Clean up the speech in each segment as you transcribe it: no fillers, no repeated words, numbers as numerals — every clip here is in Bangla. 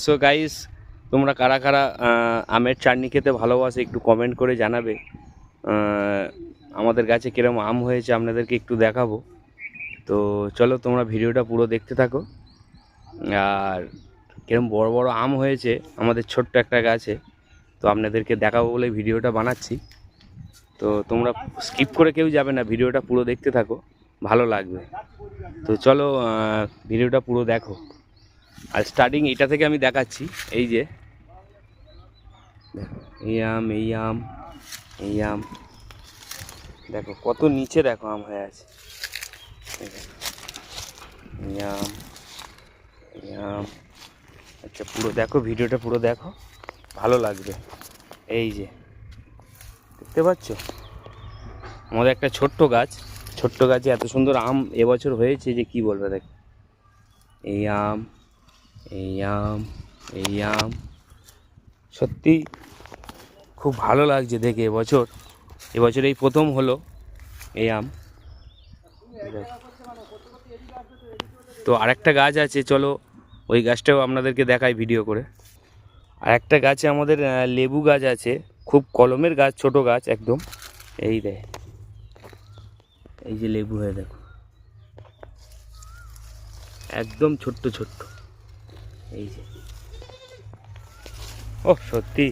সো গাইস, তোমরা কারা কারা আমের চাটনি খেতে ভালোবাসো একটু কমেন্ট করে জানাবে। আমাদের গাছে কিরম আম হয়েছে আপনাদেরকে একটু দেখাবো। তো চলো তোমরা ভিডিওটা পুরো দেখতে থাকো। আর কিরম বড় বড় আম হয়েছে আমাদের ছোট্ট একটা গাছে, তো আপনাদেরকে দেখাবো বলে ভিডিওটা বানাচ্ছি। তো তোমরা স্কিপ করে কেউ যাবে না, ভিডিওটা পুরো দেখতে থাকো, ভালো লাগবে। তো চলো ভিডিওটা পুরো দেখো। আর স্টার্টিং এটা থেকে আমি দেখাচ্ছি। এই যে দেখো, এই আম, এই আম, এই আম, দেখো কত নিচে দেখো আম হয়ে আছে। এই আম, এই আম। আচ্ছা পুরো দেখো, ভিডিওটা পুরো দেখো, ভালো লাগবে। এই যে দেখতে পাচ্ছ আমাদের একটা ছোট্ট গাছে এত সুন্দর আম এবছর হয়েছে যে কি বলবে। দেখ এই আম, এই আম, এই আম, সত্যি খুব ভালো লাগছে দেখে। এবছর এই প্রথম হলো এই আম। তো আরেকটা গাছ আছে, চলো ওই গাছটাও আপনাদেরকে দেখাই ভিডিও করে। আর একটা গাছে আমাদের লেবু গাছ আছে, খুব কলমের গাছ, ছোট গাছ একদম। এই দেখ, এই যে লেবু হয়ে দেখো, একদম ছোট্ট ছোট্ট। এই যে ও সত্যি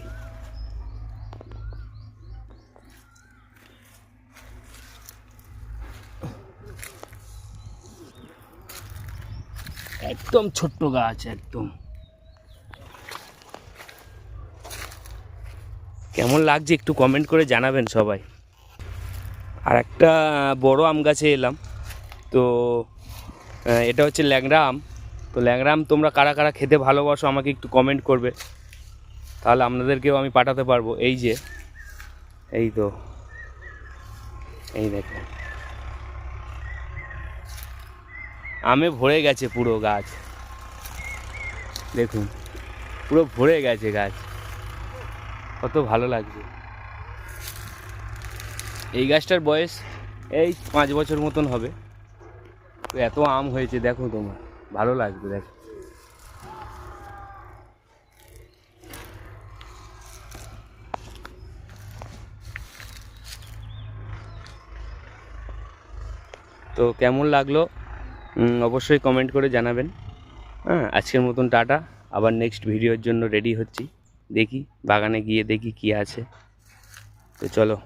একদম ছোট্ট গাছ একদম। কেমন লাগছে একটু কমেন্ট করে জানাবেন সবাই। আর একটা বড় আম গাছে এলাম। তো এটা হচ্ছে ল্যাংড়া আম। তো ল্যাংড়া আম তোমরা কারা কারা খেতে ভালোবাসো আমাকে একটু কমেন্ট করবে, তাহলে আপনাদেরকেও আমি পাঠাতে পারবো। এই যে এই তো, এই দেখো আমে ভরে গেছে পুরো গাছ, দেখুন পুরো ভরে গেছে গাছ, কত ভালো লাগছে। এই গাছটার বয়স এই 5 বছর মতন হবে। তো এত আম হয়েছে দেখো, তোমার ভালো লাগবে দেখো। তো কেমন লাগলো অবশ্যই কমেন্ট করে জানাবেন। হ্যাঁ, আজকের মতন টাটা। আবার নেক্সট ভিডিওর জন্য রেডি হচ্ছি, দেখি বাগানে গিয়ে দেখি কি আছে। তো চলো।